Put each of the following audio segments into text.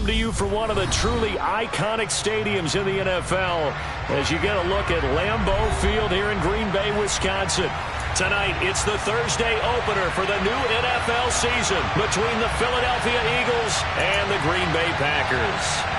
to you from one of the truly iconic stadiums in the NFL as you get a look at Lambeau Field here in Green Bay, Wisconsin. Tonight, it's the Thursday opener for the new NFL season between the Philadelphia Eagles and the Green Bay Packers.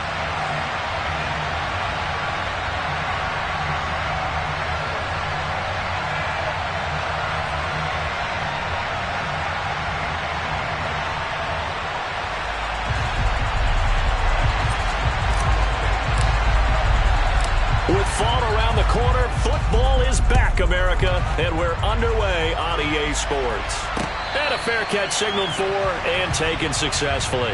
With fall around the corner, football is back, America, and we're underway on EA Sports. And a fair catch signaled for and taken successfully.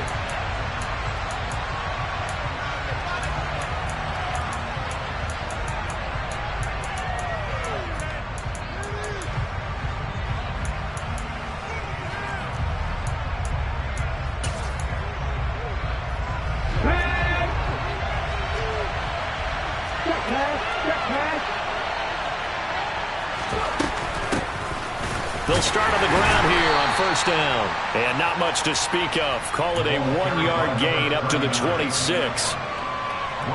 They'll start on the ground here on first down. And not much to speak of. Call it a 1-yard gain up to the 26.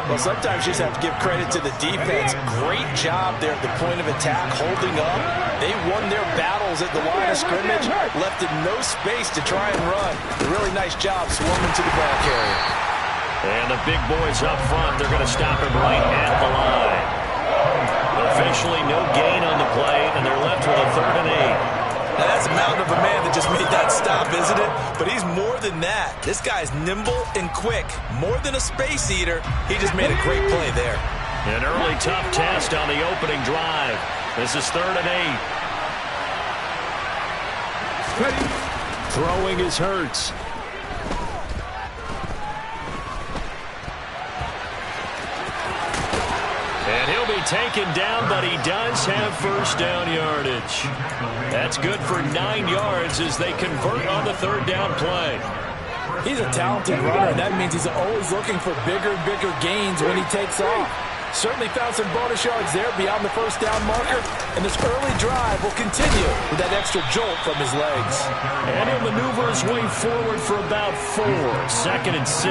Well, sometimes you just have to give credit to the defense. Great job there at the point of attack, holding up. They won their battles at the line of scrimmage, left in no space to try and run. Really nice job swarming to the ball carrier. And the big boys up front, they're going to stop him right at the line. Officially no gain on the play, and they're left with a 3rd and 8. Now, that's a mountain of a man that just made that stop, isn't it? But he's more than that. This guy's nimble and quick. More than a space eater, he just made a great play there. An early tough test on the opening drive. This is 3rd and 8. Throwing is Hurts. And he'll be taken down, but he does have first down yardage. That's good for 9 yards as they convert on the 3rd down play. He's a talented runner, and that means he's always looking for bigger and bigger gains when he takes off. Certainly found some bonus yards there beyond the first down marker, and this early drive will continue with that extra jolt from his legs. And he'll maneuver his way forward for about 4. 2nd and 6.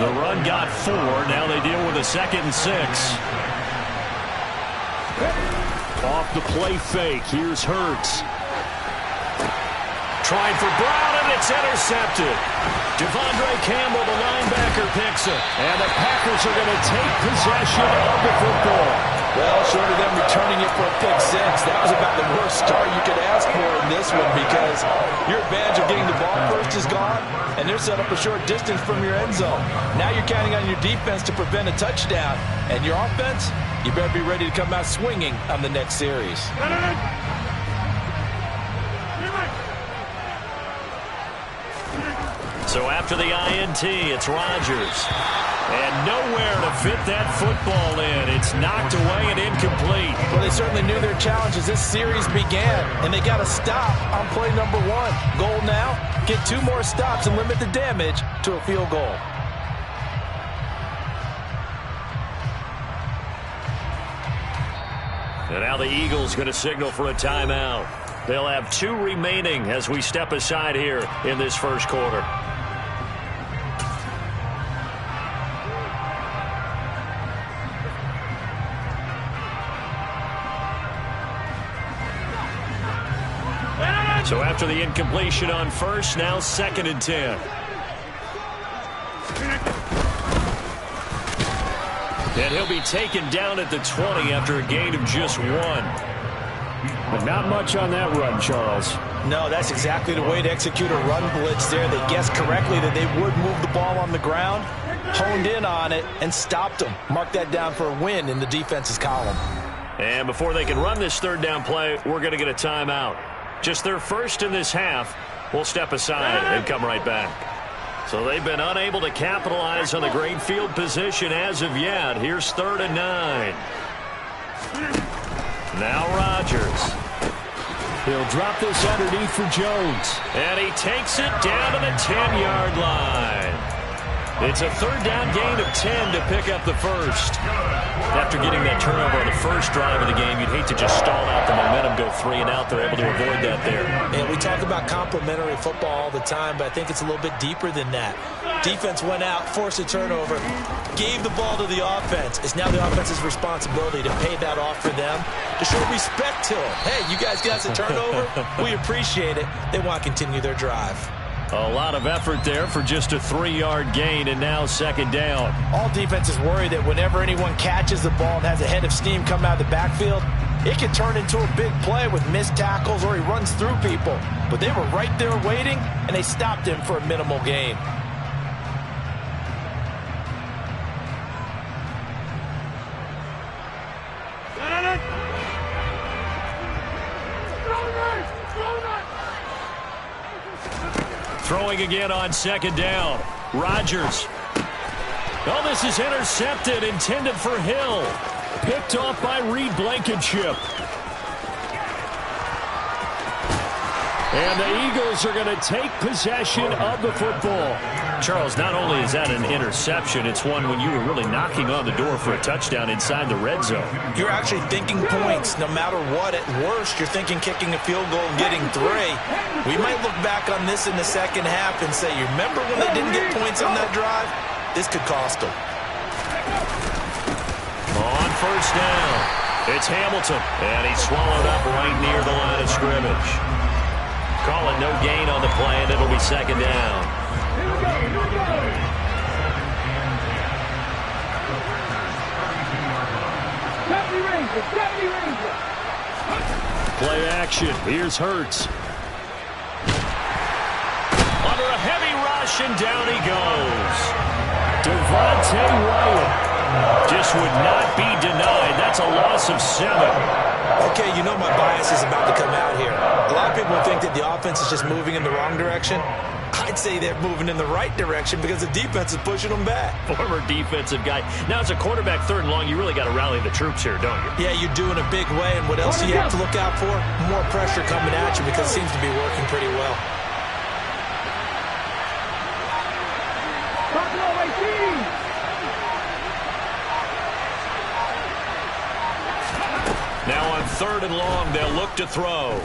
The run got 4. Now they deal with a 2nd and 6. Off the play fake. Here's Hurts. Trying for Brown, and it's intercepted. Devondre Campbell, the linebacker, picks it. And the Packers are going to take possession of the football. Well, short of them returning it for a pick 6, that was about the worst start you could ask for in this one because your advantage of getting the ball first is gone, and they're set up a short distance from your end zone. Now you're counting on your defense to prevent a touchdown, and your offense, you better be ready to come out swinging on the next series. So after the INT, it's Rodgers. And nowhere to fit that football in. It's knocked away and incomplete. Well, they certainly knew their challenge as this series began, and they got to stop on play number 1. Goal now, get 2 more stops and limit the damage to a field goal. And now the Eagles going to signal for a timeout. They'll have 2 remaining as we step aside here in this first quarter. So after the incompletion on first, now 2nd and 10. And he'll be taken down at the 20 after a gain of just 1. But not much on that run, Charles. No, that's exactly the way to execute a run blitz there. They guessed correctly that they would move the ball on the ground, honed in on it, and stopped them. Mark that down for a win in the defense's column. And before they can run this 3rd down play, we're going to get a timeout. Just their first in this half. We'll step aside and come right back. So they've been unable to capitalize on the great field position as of yet. Here's 3rd and 9. Now Rodgers. He'll drop this underneath for Jones. And he takes it down to the 10-yard line. It's a third down gain of 10 to pick up the first. After getting that turnover on the first drive of the game, you'd hate to just stall out the momentum, go 3 and out. They're able to avoid that there. And we talk about complementary football all the time, but I think it's a little bit deeper than that. Defense went out, forced a turnover, gave the ball to the offense. It's now the offense's responsibility to pay that off for them, to show respect to them. Hey, you guys got us a turnover? We appreciate it. They want to continue their drive. A lot of effort there for just a 3-yard gain, and now second down. All defenses worry that whenever anyone catches the ball and has a head of steam come out of the backfield, it can turn into a big play with missed tackles or he runs through people. But they were right there waiting, and they stopped him for a minimal gain. Throwing again on second down. Rodgers. Oh, this is intercepted, intended for Hill. Picked off by Reed Blankenship. And the Eagles are going to take possession of the football. Charles, not only is that an interception, it's one when you were really knocking on the door for a touchdown inside the red zone. You're actually thinking points no matter what. At worst, you're thinking kicking a field goal and getting 3. We might look back on this in the second half and say, you remember when they didn't get points on that drive? This could cost them. On first down, it's Hamilton, and he's swallowed up right near the line of scrimmage. Call it no gain on the play, and it'll be second down. Play action. Here's Hurts. Under a heavy rush, and down he goes. Devontae Wyatt just would not be denied. That's a loss of 7. Okay, you know my bias is about to come out here. A lot of people think that the offense is just moving in the wrong direction. I'd say they're moving in the right direction because the defense is pushing them back. Former defensive guy. Now, as a quarterback, 3rd and long, you really got to rally the troops here, don't you? Yeah, you do in a big way. And what else do you have to look out for? More pressure coming at you because it seems to be working pretty well. Now on 3rd and long, they'll look to throw.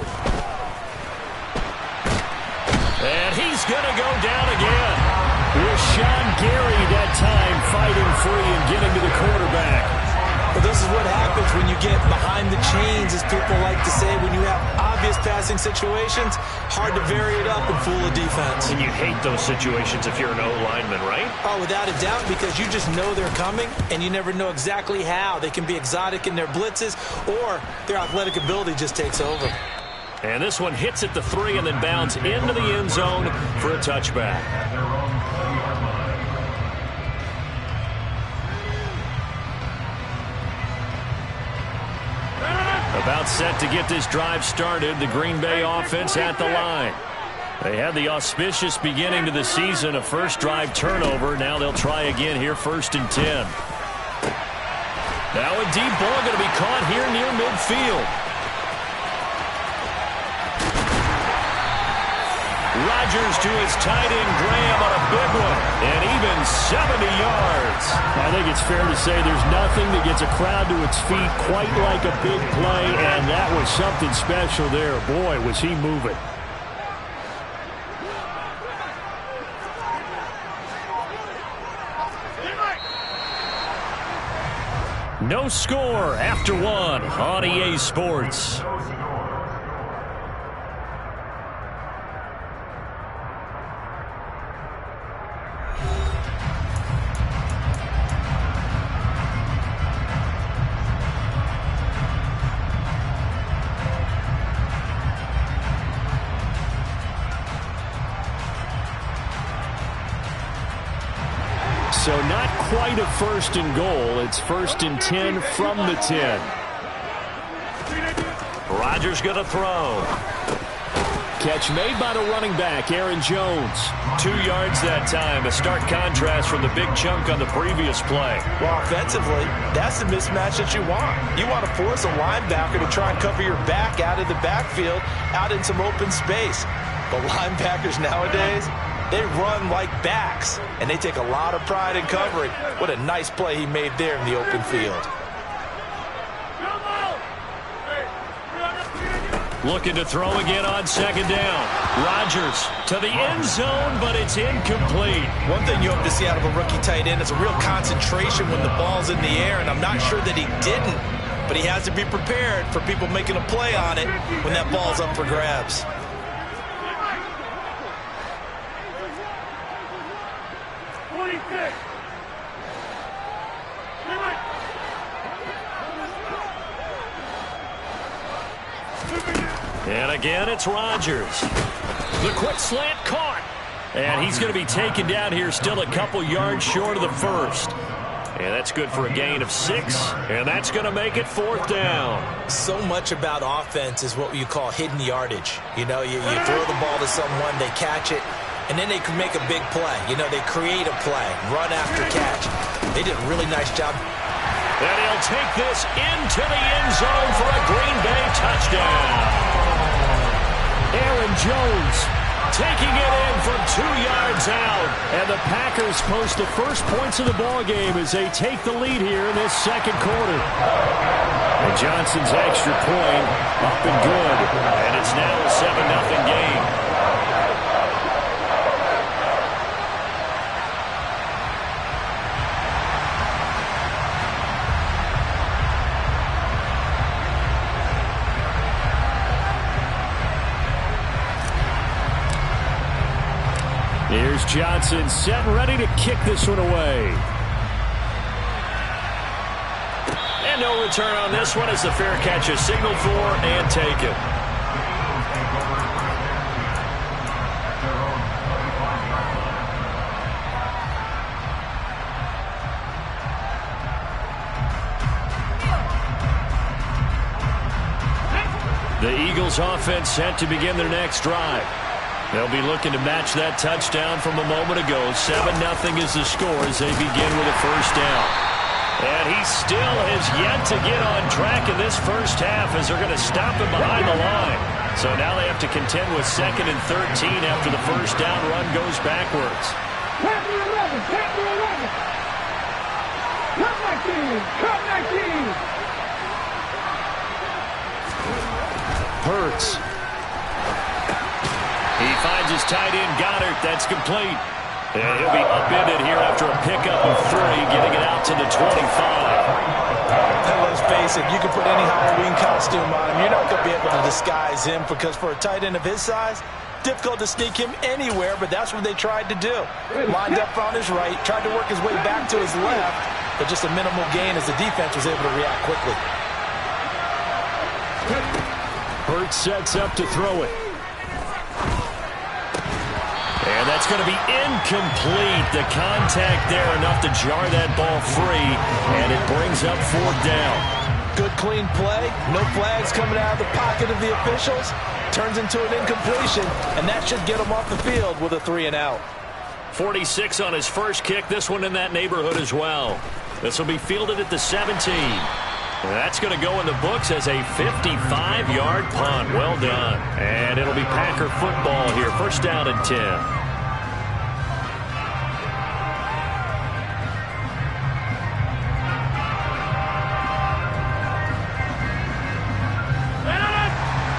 And he's going to go down again. Rashawn Gary that time fighting free and getting to the quarterback. Well, this is what happens when you get behind the chains, as people like to say. When you have obvious passing situations, hard to vary it up and fool a defense. And you hate those situations if you're an O-lineman, right? Oh, without a doubt, because you just know they're coming, and you never know exactly how. They can be exotic in their blitzes, or their athletic ability just takes over. And this one hits at the 3 and then bounds into the end zone for a touchback. About set to get this drive started, the Green Bay offense at the line. They had the auspicious beginning to the season, a first drive turnover. Now they'll try again here, 1st and 10. Now a deep ball going to be caught here near midfield. Rodgers to his tight end Graham on a big one, and even 70 yards. I think it's fair to say there's nothing that gets a crowd to its feet quite like a big play, and that was something special there. Boy, was he moving. No score after 1 on EA Sports. So not quite a 1st and goal. It's 1st and 10 from the 10. Rodgers going to throw. Catch made by the running back, Aaron Jones. 2 yards that time. A stark contrast from the big chunk on the previous play. Well, offensively, that's the mismatch that you want. You want to force a linebacker to try and cover your back out of the backfield, out in some open space. But linebackers nowadays, They run like backs, and they take a lot of pride in covering. What a nice play he made there in the open field. Looking to throw again on second down. Rodgers to the end zone, but it's incomplete. One thing you hope to see out of a rookie tight end is a real concentration when the ball's in the air, and I'm not sure that he didn't, but he has to be prepared for people making a play on it when that ball's up for grabs. And again, it's Rodgers. The quick slant caught. And he's going to be taken down here, still a couple yards short of the first. And that's good for a gain of 6. And that's going to make it 4th down. So much about offense is what you call hidden yardage. You know, you throw the ball to someone, they catch it, and then they can make a big play. You know, they create a play, run after catch. They did a really nice job. And he'll take this into the end zone for a Green Bay touchdown. Aaron Jones taking it in from 2 yards out. And the Packers post the first points of the ball game as they take the lead here in this second quarter. And Johnson's extra point up and good. And it's now a 7-0 game. Here's Johnson set and ready to kick this one away. And no return on this one as the fair catch is signaled for and taken. The Eagles offense set to begin their next drive. They'll be looking to match that touchdown from a moment ago. 7-0 is the score as they begin with a first down. And he still has yet to get on track in this first half as they're going to stop him behind the line. So now they have to contend with 2nd and 13 after the first down run goes backwards. Cut 11, cut 11. Cut 19, cut 19. Hurts. He finds his tight end, Goddard. That's complete. And he'll be upended here after a pickup of 3, getting it out to the 25. And let's face it, you can put any Halloween costume on him. You're not going to be able to disguise him because for a tight end of his size, difficult to sneak him anywhere, but that's what they tried to do. Lined up on his right, tried to work his way back to his left, but just a minimal gain as the defense was able to react quickly. Hurts sets up to throw it. And that's going to be incomplete. The contact there enough to jar that ball free, and it brings up 4th down. Good clean play. No flags coming out of the pocket of the officials. Turns into an incompletion, and that should get him off the field with a 3-and-out. 46 on his first kick. This one in that neighborhood as well. This will be fielded at the 17. That's going to go in the books as a 55-yard punt. Well done. And it'll be Packer football here. First down and 10.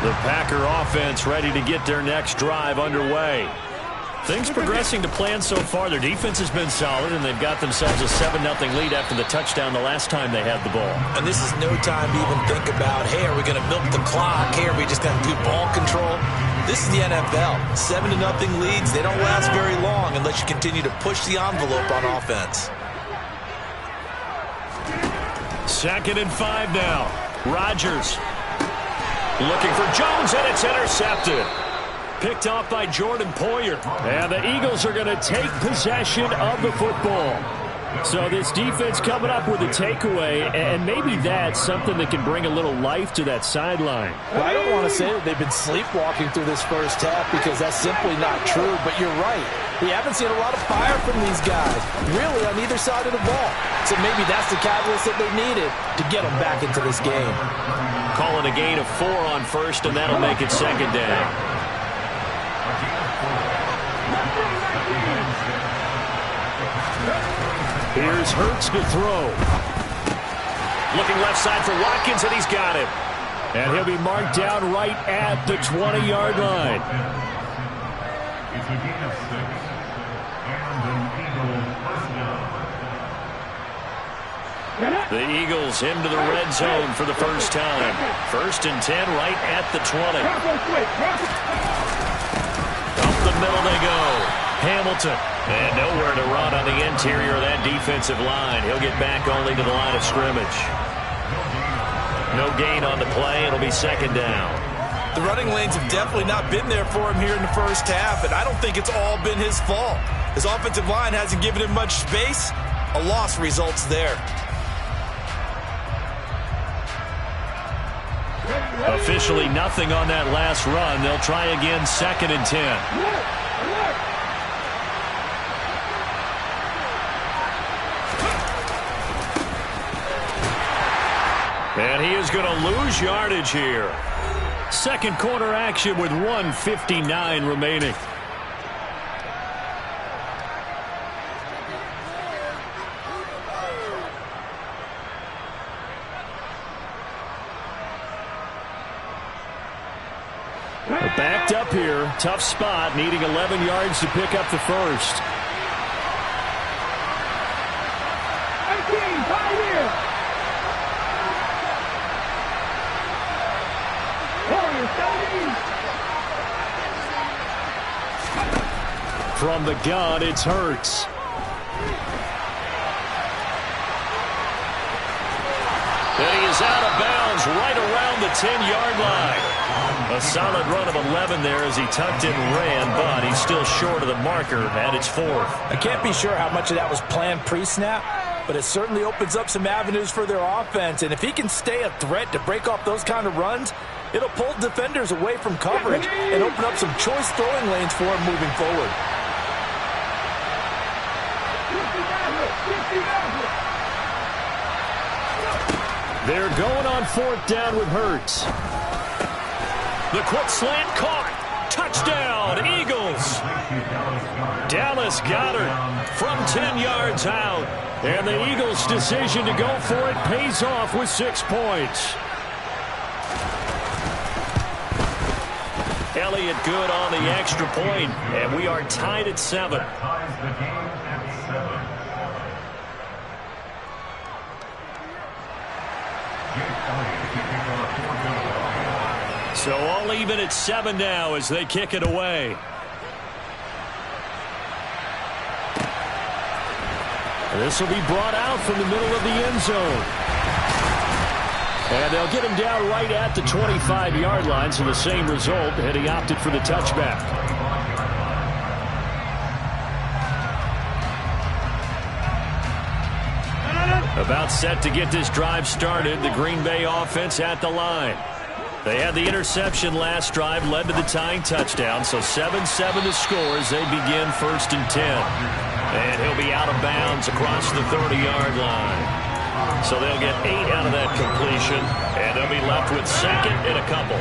The Packer offense ready to get their next drive underway. Things progressing to plan so far. Their defense has been solid, and they've got themselves a 7-0 lead after the touchdown the last time they had the ball. And this is no time to even think about, hey, are we going to milk the clock? Hey, are we just going to do ball control? This is the NFL. 7-0 leads, they don't last very long unless you continue to push the envelope on offense. 2nd and 5 now. Rodgers looking for Jones, and it's intercepted. Picked off by Jordan Poyer. And the Eagles are going to take possession of the football. So this defense coming up with a takeaway, and maybe that's something that can bring a little life to that sideline. Well, I don't want to say that they've been sleepwalking through this first half because that's simply not true, but you're right. We haven't seen a lot of fire from these guys, really, on either side of the ball. So maybe that's the catalyst that they needed to get them back into this game. Calling a gain of 4 on first, and that'll make it 2nd down. Here's Hurts to throw. Looking left side for Watkins, and he's got him. And he'll be marked down right at the 20-yard line. It's a gain of 6 and an Eagles first down. The Eagles into the red zone for the first time. 1st and 10 right at the 20. Up the middle they go. Hamilton. And nowhere to run on the interior of that defensive line. He'll get back only to the line of scrimmage. No gain on the play. It'll be 2nd down. The running lanes have definitely not been there for him here in the first half, and I don't think it's all been his fault. His offensive line hasn't given him much space. A loss results there. Officially nothing on that last run. They'll try again 2nd and 10. And he is going to lose yardage here. Second quarter action with 1:59 remaining. Backed up here. Tough spot. Needing 11 yards to pick up the first. From the gun, it's Hurts. And he is out of bounds right around the 10-yard line. A solid run of 11 there as he tucked in and ran, but he's still short of the marker at its 4th. I can't be sure how much of that was planned pre-snap, but it certainly opens up some avenues for their offense. And if he can stay a threat to break off those kind of runs, it'll pull defenders away from coverage and open up some choice throwing lanes for him moving forward. They're going on 4th down with Hurts. The quick slant caught. Touchdown, Eagles. Dallas Goedert from 10 yards out. And the Eagles' decision to go for it pays off with 6 points. Elliott good on the extra point, and we are tied at 7. Ties the game at 7. So all even at 7 now as they kick it away. This will be brought out from the middle of the end zone. And they'll get him down right at the 25-yard line, so the same result, and he opted for the touchback. About set to get this drive started, the Green Bay offense at the line. They had the interception last drive, led to the tying touchdown, so 7-7 to score as they begin 1st and 10. And he'll be out of bounds across the 30-yard line. So they'll get 8 out of that completion, and they'll be left with 2nd and a couple.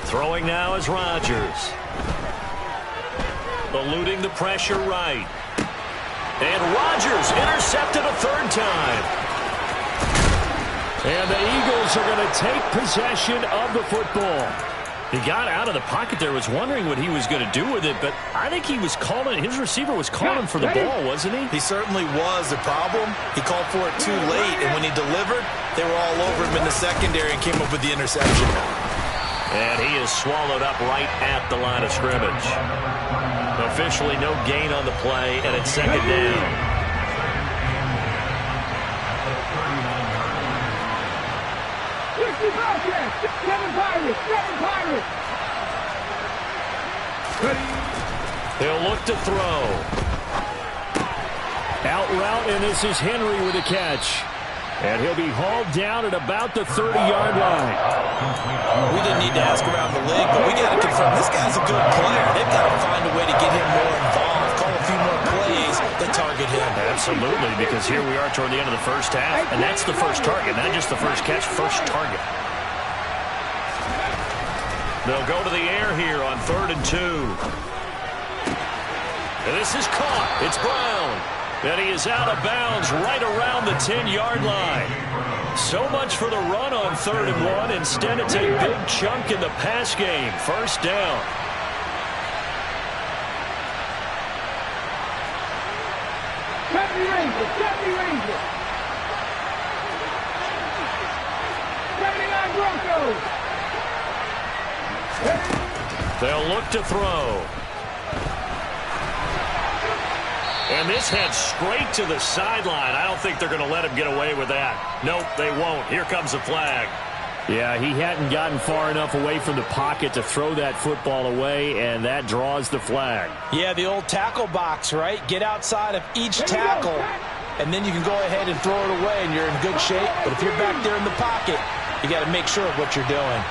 Throwing now is Rodgers. Eluding the pressure right. And Rodgers intercepted a 3rd time. And the Eagles are going to take possession of the football. He got out of the pocket there, was wondering what he was going to do with it, but I think he was calling, his receiver was calling for the ball, wasn't he? He certainly was. The problem, he called for it too late, and when he delivered, they were all over him in the secondary and came up with the interception. And he is swallowed up right at the line of scrimmage. Officially no gain on the play, and it's 2nd down. He'll look to throw. Out route, and this is Henry with a catch. And he'll be hauled down at about the 30-yard line. We didn't need to ask around the league, but we got to confirm this guy's a good player. They've got to find a way to get him more involved, call a few more plays that target him. Absolutely, because here we are toward the end of the first half, and that's the first target, not just the first catch, first target. They'll go to the air here on 3rd and 2. And this is caught. It's Brown. And he is out of bounds right around the 10-yard line. So much for the run on 3rd and 1. Instead, it's a big chunk in the pass game. First down. Captain Ranger, Captain Ranger. 79 Broncos. They'll look to throw. And this heads straight to the sideline. I don't think they're going to let him get away with that. Nope, they won't. Here comes the flag. Yeah, he hadn't gotten far enough away from the pocket to throw that football away, and that draws the flag. Yeah, the old tackle box, right? Get outside of each tackle, and then you can go ahead and throw it away, and you're in good shape. But if you're back there in the pocket, you got to make sure of what you're doing.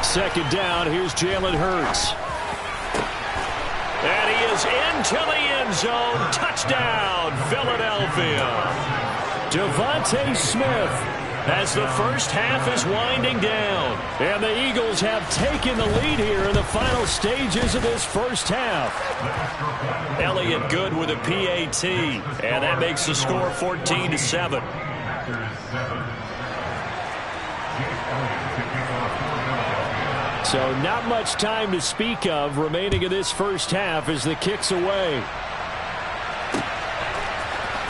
Second down, here's Jalen Hurts. And he is into the end zone. Touchdown, Philadelphia. Devontae Smith as the first half is winding down. And the Eagles have taken the lead here in the final stages of this first half. Elliott good with a PAT. And that makes the score 14-7. So not much time to speak of remaining in this first half as the kick's away.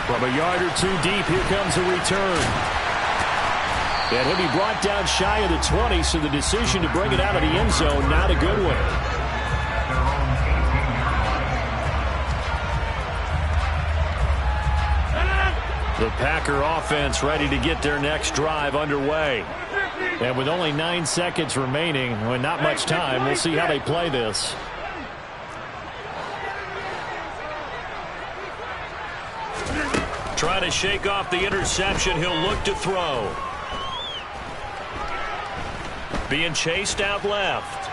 From a yard or two deep, here comes a return. And he'll be brought down shy of the 20, so the decision to bring it out of the end zone, not a good one. The Packer offense ready to get their next drive underway. And with only 9 seconds remaining, with not much time, we'll see how they play this. Try to shake off the interception. He'll look to throw. Being chased out left.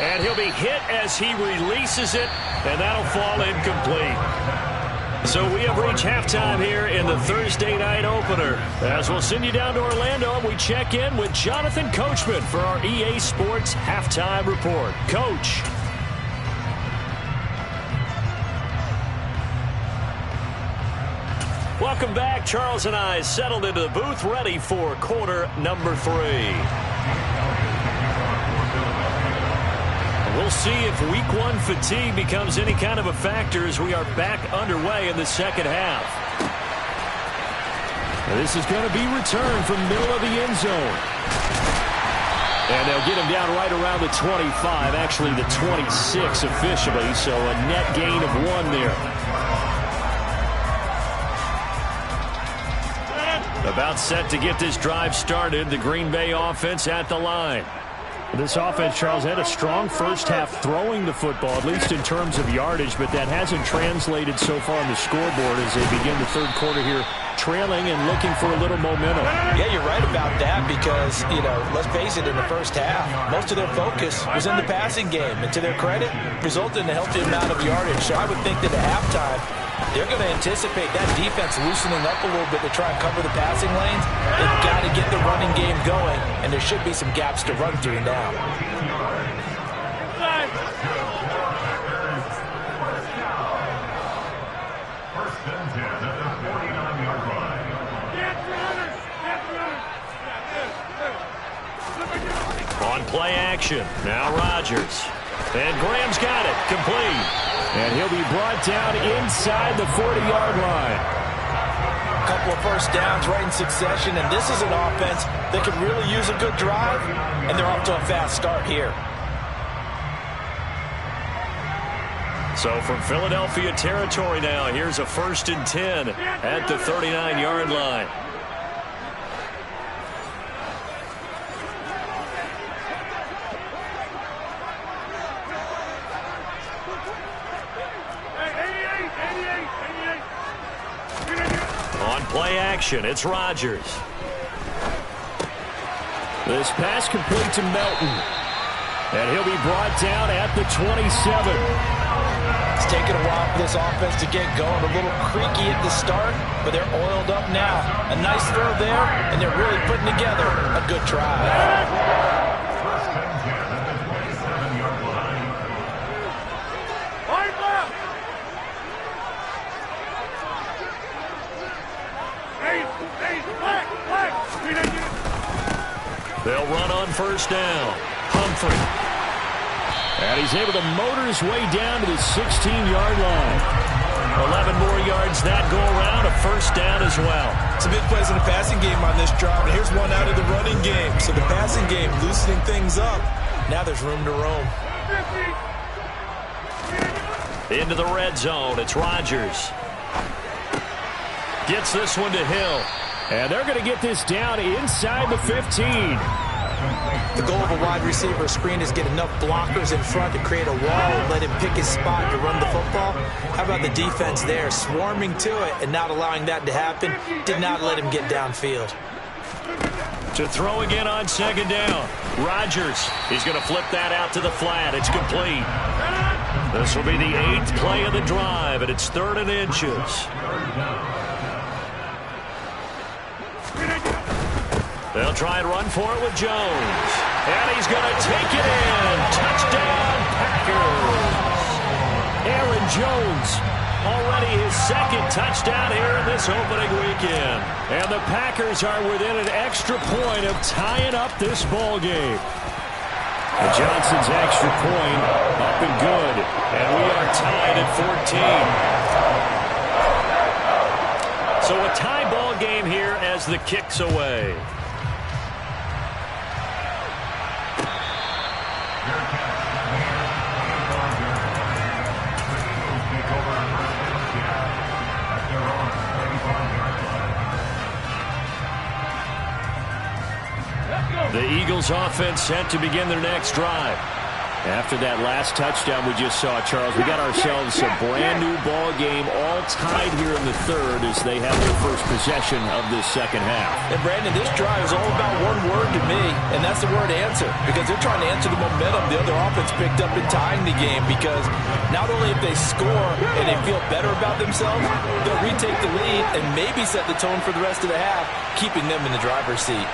And he'll be hit as he releases it, and that'll fall incomplete. So we have reached halftime here in the Thursday night opener. As we'll send you down to Orlando, we check in with Jonathan Coachman for our EA Sports Halftime Report. Coach. Welcome back. Charles and I settled into the booth, ready for quarter number 3. We'll see if week 1 fatigue becomes any kind of a factor as we are back underway in the second half. This is going to be returned from middle of the end zone. And they'll get him down right around the 25, actually the 26 officially, so a net gain of 1 there. About set to get this drive started, the Green Bay offense at the line. This offense, Charles, had a strong first half throwing the football, at least in terms of yardage, but that hasn't translated so far on the scoreboard as they begin the third quarter here, trailing and looking for a little momentum. Yeah, you're right about that because, let's face it, in the first half, most of their focus was in the passing game. And to their credit, resulted in a healthy amount of yardage. So I would think that at halftime, they're going to anticipate that defense loosening up a little bit to try and cover the passing lanes. They've got to get the running game going, and there should be some gaps to run through now. First and 10 at the 49-yard line. On play action, now Rodgers. And Graham's got it, complete. And he'll be brought down inside the 40-yard line. A couple of first downs right in succession, and this is an offense that could really use a good drive, and they're off to a fast start here. So from Philadelphia territory now, here's a 1st and 10 at the 39-yard line. On play action, it's Rodgers. This pass complete to Melton. And he'll be brought down at the 27. It's taken a while for this offense to get going. A little creaky at the start, but they're oiled up now. A nice throw there, and they're really putting together a good drive. first down. Humphrey. And he's able to motor his way down to the 16-yard line. 11 more yards that go around, a first down as well. Some big plays in the passing game on this drive, and here's one out of the running game. So the passing game loosening things up. Now there's room to roam. Into the red zone, it's Rodgers. Gets this one to Hill. And they're going to get this down inside the 15. The goal of a wide receiver screen is get enough blockers in front to create a wall and let him pick his spot to run the football. How about the defense there, swarming to it and not allowing that to happen? Did not let him get downfield. To throw again on second down. Rodgers. He's going to flip that out to the flat. It's complete. This will be the 8th play of the drive, and it's 3rd and inches. They'll try and run for it with Jones. And he's going to take it in. Touchdown, Packers. Aaron Jones, already his 2nd touchdown here in this opening weekend. And the Packers are within an extra point of tying up this ball game. And Johnson's extra point up and good. And we are tied at 14. So a tie ball game here as the kick's away. The Eagles offense set to begin their next drive. After that last touchdown we just saw, Charles, we got ourselves a brand new ball game, all tied here in the 3rd as they have their first possession of this second half. And Brandon, this drive is all about one word to me, and that's the word answer, because they're trying to answer the momentum the other offense picked up in tying the game, because not only if they score and they feel better about themselves, they'll retake the lead and maybe set the tone for the rest of the half, keeping them in the driver's seat.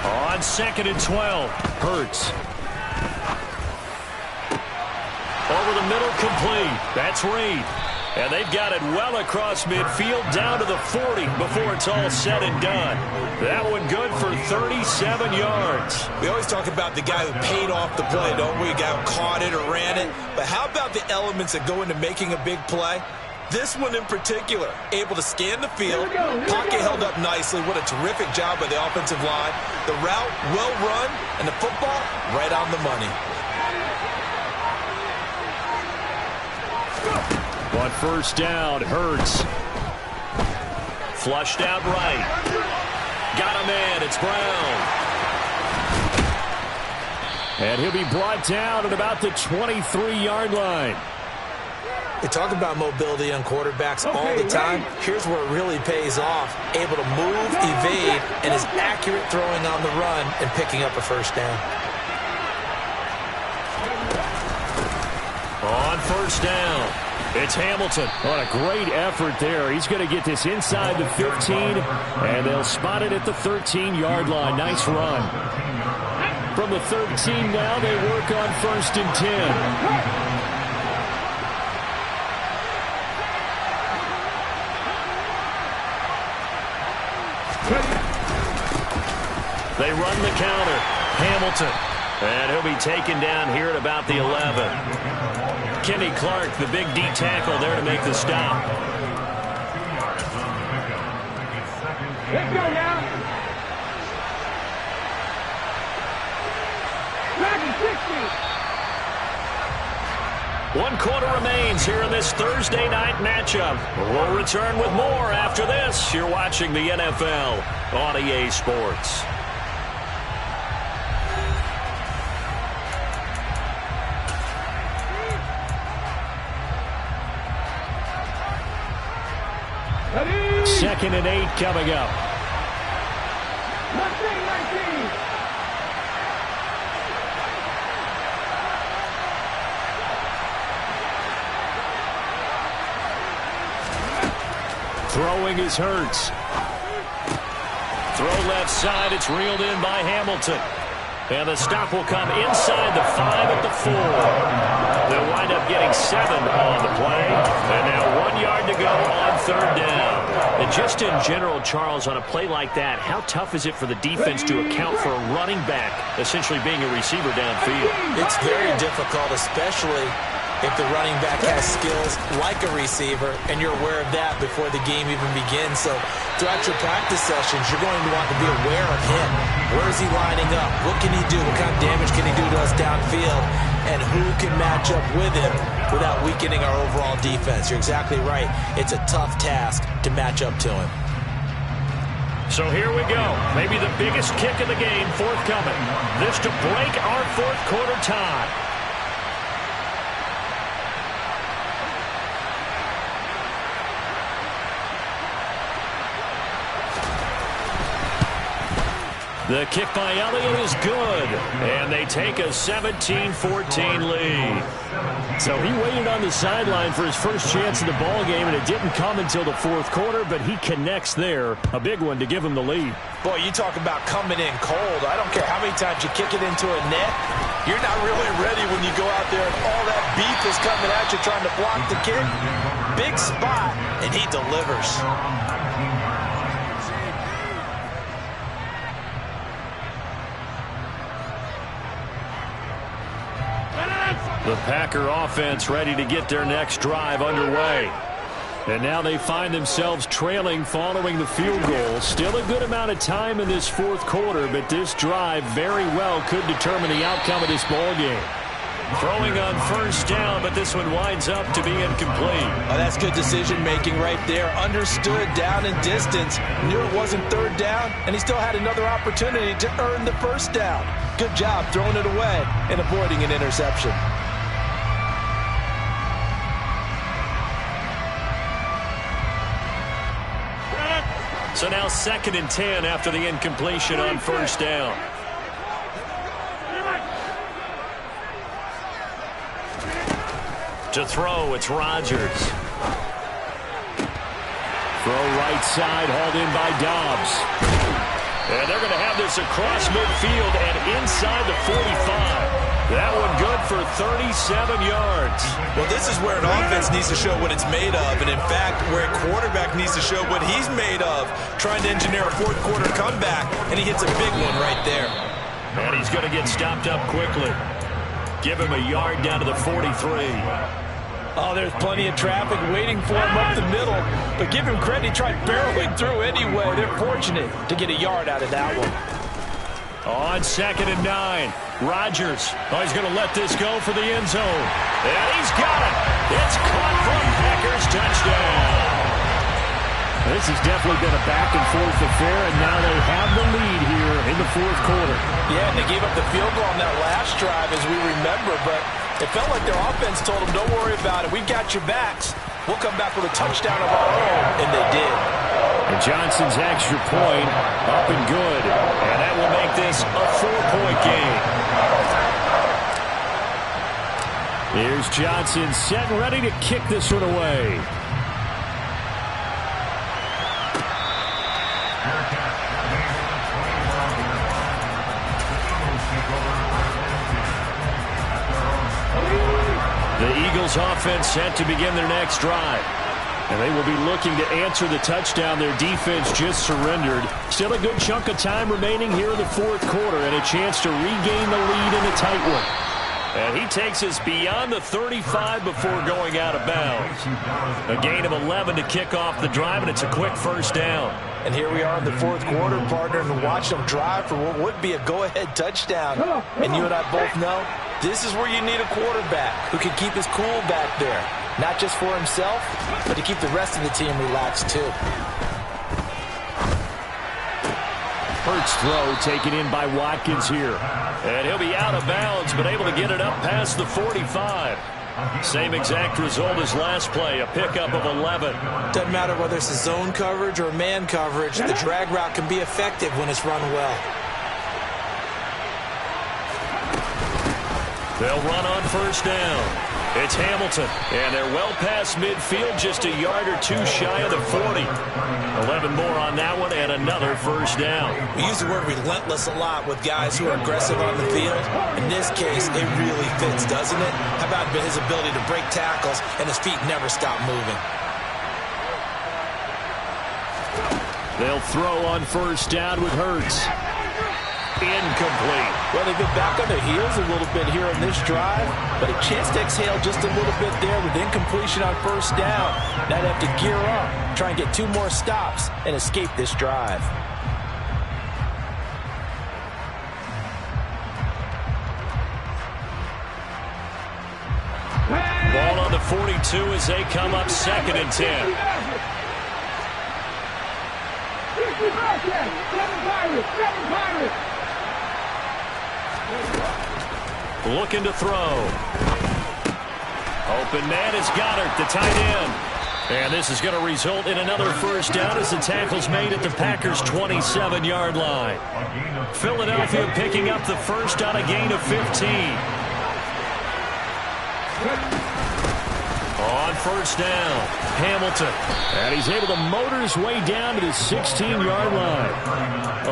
On 2nd and 12, Hurts. Over the middle, complete. That's Reed. And they've got it well across midfield down to the 40 before it's all said and done. That one good for 37 yards. We always talk about the guy who paid off the play, don't we? A guy who caught it or ran it. But how about the elements that go into making a big play? This one in particular, able to scan the field, pocket held up nicely. What a terrific job by the offensive line. The route well run, and the football right on the money. On first down, Hurts. Flushed out right. Got a man, it's Brown. And he'll be brought down at about the 23-yard line. They talk about mobility on quarterbacks all the time. Here's where it really pays off. Able to move, evade, and is accurate throwing on the run and picking up a first down. On first down, it's Hamilton. What a great effort there. He's going to get this inside the 15, and they'll spot it at the 13-yard line. Nice run. From the 13 now, they work on 1st and 10. They run the counter. Hamilton. And he'll be taken down here at about the 11. Kenny Clark, the big D tackle there to make the stop. Let's go now. 60. 1 quarter remains here in this Thursday night matchup. We'll return with more after this. You're watching the NFL on EA Sports. Ready? 2nd and 8 coming up. 19. Throwing is Hurts. Throw left side. It's reeled in by Hamilton. And the stop will come inside the 5 at the 4. They'll wind up getting 7 on the play. And now 1 yard to go on 3rd down. And just in general, Charles, on a play like that, how tough is it for the defense to account for a running back essentially being a receiver downfield? It's very difficult, especially if the running back has skills like a receiver, and you're aware of that before the game even begins. So throughout your practice sessions, you're going to want to be aware of him. Where is he lining up? What can he do? What kind of damage can he do to us downfield? And who can match up with him without weakening our overall defense? You're exactly right. It's a tough task to match up to him. So here we go. Maybe the biggest kick of the game forthcoming. This to break our 4th quarter tie. The kick by Elliott is good, and they take a 17-14 lead. So he waited on the sideline for his first chance in the ball game, and it didn't come until the 4th quarter, but he connects there. A big one to give him the lead. Boy, you talk about coming in cold. I don't care how many times you kick it into a net. You're not really ready when you go out there and all that beef is coming at you trying to block the kick. Big spot, and he delivers. The Packer offense ready to get their next drive underway. And now they find themselves trailing following the field goal. Still a good amount of time in this 4th quarter, but this drive very well could determine the outcome of this ball game. Throwing on 1st down, but this one winds up to be incomplete. Oh, that's good decision-making right there. Understood down and distance. Knew it wasn't 3rd down, and he still had another opportunity to earn the 1st down. Good job throwing it away and avoiding an interception. So now 2nd and 10 after the incompletion on 1st down. To throw, it's Rodgers. Throw right side, hauled in by Dobbs. And they're going to have this across midfield and inside the 45. That one good for 37 yards. Well, this is where an offense needs to show what it's made of, and in fact, where a quarterback needs to show what he's made of, trying to engineer a 4th quarter comeback, and he hits a big one right there. And he's going to get stopped up quickly. Give him a yard down to the 43. Oh, there's plenty of traffic waiting for him up the middle, but give him credit, he tried barreling through anyway. They're fortunate to get a yard out of that one. On 2nd and 9, Rodgers. Oh, he's going to let this go for the end zone. And he's got it. It's caught from Packers touchdown. This has definitely been a back-and-forth affair, and now they have the lead here in the 4th quarter. Yeah, and they gave up the field goal on that last drive, as we remember, but it felt like their offense told them, don't worry about it. We've got your backs. We'll come back with a touchdown of our own, and they did. And Johnson's extra point up and good. And that will make this a 4-point game. Here's Johnson set and ready to kick this one away. The Eagles offense set to begin their next drive. And they will be looking to answer the touchdown their defense just surrendered. Still a good chunk of time remaining here in the 4th quarter and a chance to regain the lead in a tight one. And he takes us beyond the 35 before going out of bounds. A gain of 11 to kick off the drive, and it's a quick 1st down. And here we are in the 4th quarter, partner, and watch them drive for what would be a go-ahead touchdown. And you and I both know this is where you need a quarterback who can keep his cool back there. Not just for himself, but to keep the rest of the team relaxed too. Hurts throw taken in by Watkins here. And he'll be out of bounds, but able to get it up past the 45. Same exact result as last play, a pickup of 11. Doesn't matter whether it's a zone coverage or man coverage, the drag route can be effective when it's run well. They'll run on 1st down. It's Hamilton, and they're well past midfield, just a yard or two shy of the 40. 11 more on that one and another first down. We use the word relentless a lot with guys who are aggressive on the field. In this case, it really fits, doesn't it? How about his ability to break tackles and his feet never stop moving? They'll throw on first down with Hurts. Incomplete. Well, they've been back on their heels a little bit here in this drive, but a chance to exhale just a little bit there with incompletion on first down. Now they have to gear up, try and get 2 more stops, and escape this drive. Ball on the 42 as they come up 2nd and 10. Looking to throw. Open man is Goddard, the tight end. And this is going to result in another first down as the tackle's made at the Packers' 27-yard line. Philadelphia picking up the first on a gain of 15. On first down, Hamilton. And he's able to motor his way down to the 16-yard line.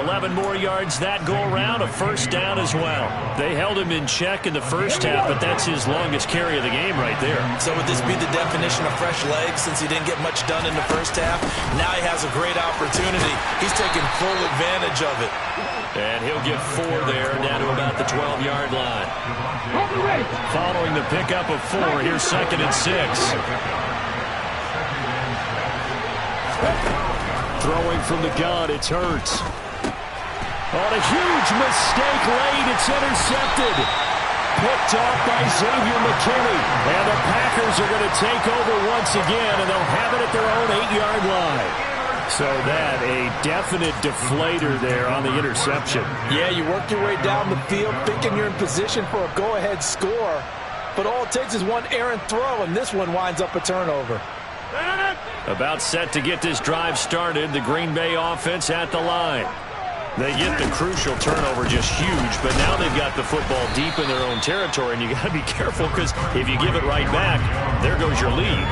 11 more yards that go around, a first down as well. They held him in check in the first half, but that's his longest carry of the game right there. So would this be the definition of fresh legs since he didn't get much done in the first half? Now he has a great opportunity. He's taking full advantage of it. And he'll get 4 there, down to about the 12-yard line. Following the pickup of 4, here's 2nd and 6. Throwing from the gun, it's Hurts. On a huge mistake late, it's intercepted. Picked off by Xavier McKinney. And the Packers are going to take over once again, and they'll have it at their own 8-yard line. So that, a definite deflator there on the interception. Yeah, you work your way down the field thinking you're in position for a go-ahead score. But all it takes is one errant throw, and this one winds up a turnover. About set to get this drive started, the Green Bay offense at the line. They get the crucial turnover, just huge, but now they've got the football deep in their own territory, and you got to be careful because if you give it right back, there goes your lead.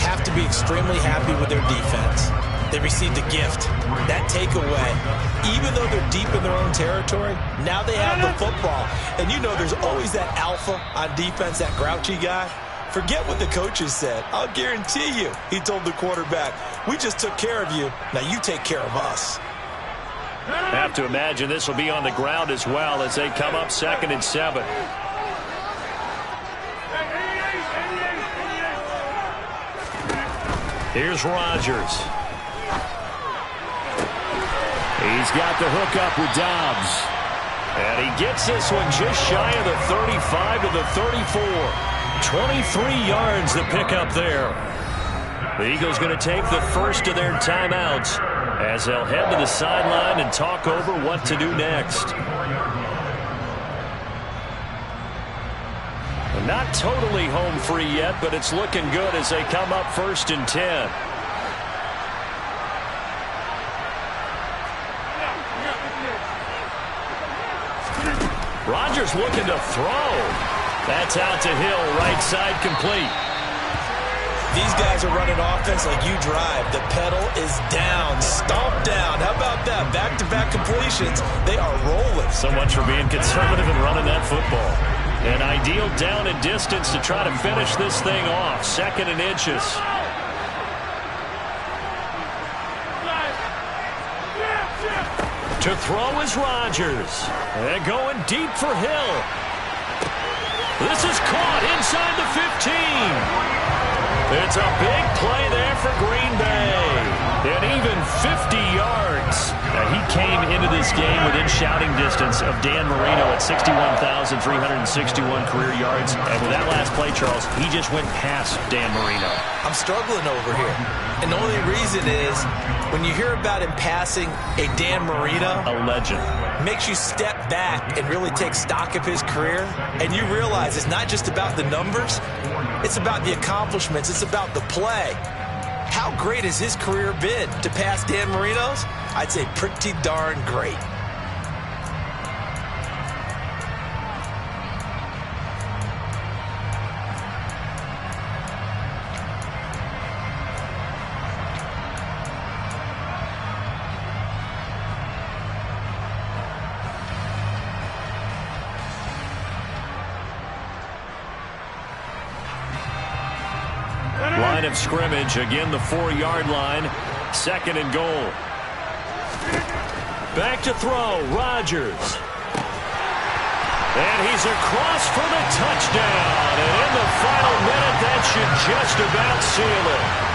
Have to be extremely happy with their defense. They received a gift. That takeaway, even though they're deep in their own territory, now they have the football. And you know there's always that alpha on defense, that grouchy guy. Forget what the coaches said. I'll guarantee you, he told the quarterback, we just took care of you. Now you take care of us. Have to imagine this will be on the ground as well as they come up 2nd and 7. Here's Rodgers. He's got the hook up with Dobbs. And he gets this one just shy of the 35 to the 34. 23 yards the pickup there. The Eagles going to take the first of their timeouts as they'll head to the sideline and talk over what to do next. Not totally home free yet, but it's looking good as they come up 1st and 10. Rodgers looking to throw. That's out to Hill, right side complete. These guys are running offense like you drive. The pedal is down, stomp down. How about that? Back-to-back completions. They are rolling. So much for being conservative and running that football. An ideal down and distance to try to finish this thing off. 2nd and inches. To throw is Rodgers. And going deep for Hill. This is caught inside the 15. It's a big play there for Green Bay. And even 50 yards. Now, he came into this game within shouting distance of Dan Marino at 61,361 career yards. And with that last play, Charles, he just went past Dan Marino. I'm struggling over here. And the only reason is when you hear about him passing a Dan Marino, a legend, makes you step back and really take stock of his career. And you realize it's not just about the numbers. It's about the accomplishments. It's about the play. How great has his career been to pass Dan Marino's? I'd say pretty darn great. line of scrimmage. Again, the 4-yard line. 2nd and goal. Back to throw. Rodgers. And he's across for the touchdown. And in the final minute, that should just about seal it.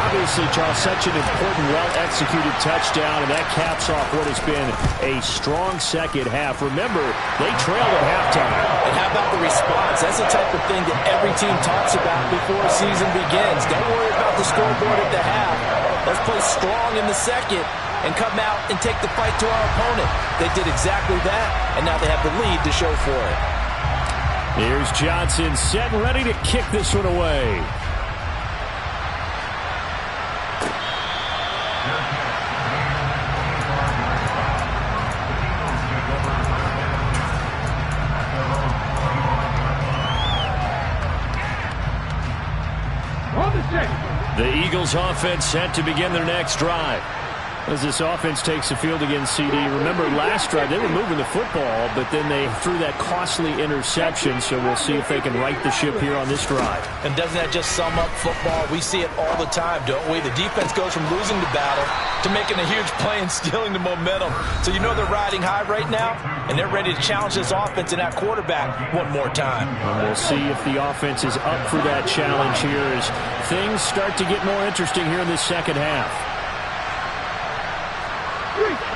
Obviously, Charles, such an important, well-executed touchdown, and that caps off what has been a strong second half. Remember, they trailed at halftime. And how about the response? That's the type of thing that every team talks about before a season begins. Don't worry about the scoreboard at the half. Let's play strong in the second and come out and take the fight to our opponent. They did exactly that, and now they have the lead to show for it. Here's Johnson set and ready to kick this one away. The Eagles offense set to begin their next drive. As this offense takes the field against CD, remember last drive they were moving the football, but then they threw that costly interception, so we'll see if they can right the ship here on this drive. And doesn't that just sum up football? We see it all the time, don't we? The defense goes from losing the battle to making a huge play and stealing the momentum. So you know they're riding high right now, and they're ready to challenge this offense and that quarterback one more time. And we'll see if the offense is up for that challenge here as things start to get more interesting here in this second half.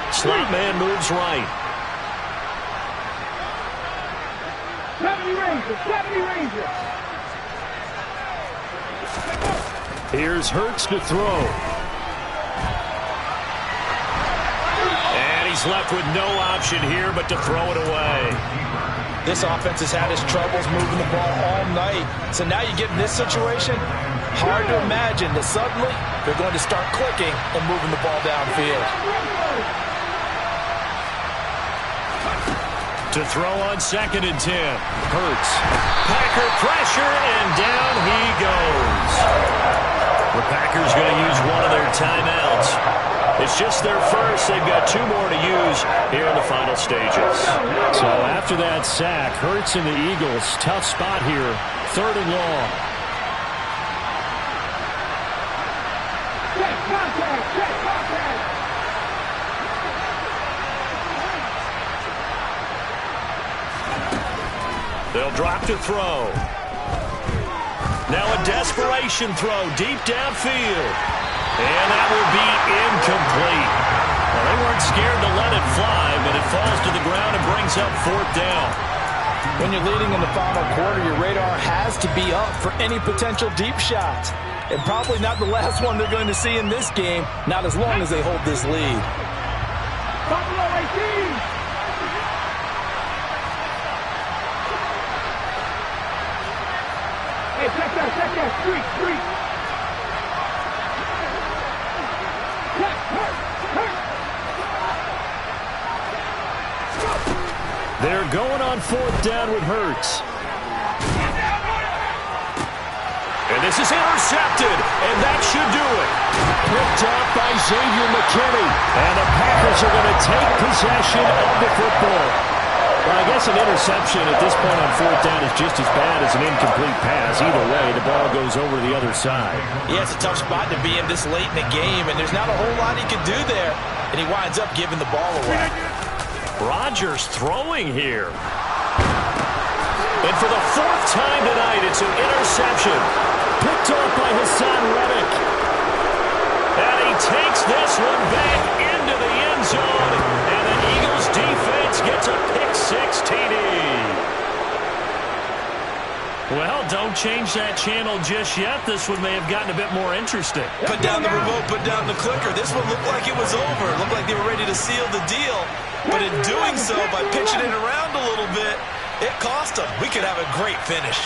Slot man moves right. 70 Rangers, 70 Rangers. Here's Hurts to throw. And he's left with no option here but to throw it away. This offense has had its troubles moving the ball all night. So now you get in this situation, hard to imagine that suddenly they're going to start clicking and moving the ball downfield. To throw on 2nd and 10. Hurts. Packer pressure, and down he goes. The Packers going to use one of their timeouts. It's just their first. They've got 2 more to use here in the final stages. So after that sack, Hurts and the Eagles, tough spot here. 3rd and long. Check contact, check contact. They'll drop to throw. Now a desperation throw deep downfield. And that will be incomplete. Well, they weren't scared to let it fly, but it falls to the ground and brings up 4th down. When you're leading in the final quarter, your radar has to be up for any potential deep shots. And probably not the last one they're going to see in this game, not as long as they hold this lead. Buffalo 18. Hey, check that, street. They're going on 4th down with Hurts. And this is intercepted, and that should do it. Picked up by Xavier McKinney. And the Packers are going to take possession of the football. Well, I guess an interception at this point on 4th down is just as bad as an incomplete pass. Either way, the ball goes over to the other side. Yeah, it's a tough spot to be in this late in the game, and there's not a whole lot he can do there. And he winds up giving the ball away. Rodgers throwing here. And for the 4th time tonight, it's an interception. Picked off by Hassan Reddick. And he takes this one back into the end zone. And the Eagles defense gets a pick-6 TD. Well, don't change that channel just yet. This one may have gotten a bit more interesting. Put down the remote, put down the clicker. This one looked like it was over. Looked like they were ready to seal the deal. But in doing so, by pitching it around a little bit, it cost them. We could have a great finish.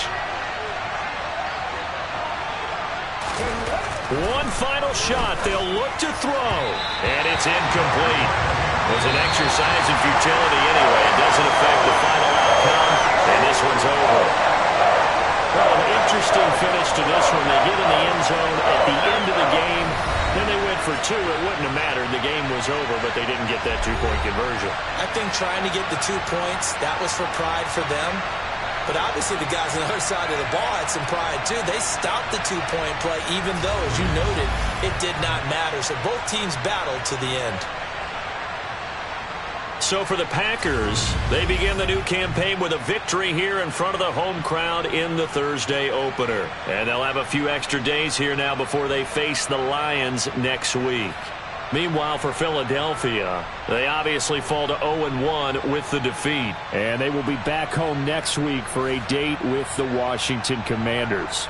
One final shot. They'll look to throw. And it's incomplete. It was an exercise in futility anyway. It doesn't affect the final outcome. And this one's over. Well, an interesting finish to this one. They get in the end zone at the end of the game. Then they went for 2. It wouldn't have mattered. The game was over, but they didn't get that 2-point conversion. I think trying to get the 2 points, that was for pride for them. But obviously the guys on the other side of the ball had some pride too. They stopped the two-point play even though, as you noted, it did not matter. So both teams battled to the end. So for the Packers, they begin the new campaign with a victory here in front of the home crowd in the Thursday opener. And they'll have a few extra days here now before they face the Lions next week. Meanwhile, for Philadelphia, they obviously fall to 0-1 with the defeat. And they will be back home next week for a date with the Washington Commanders.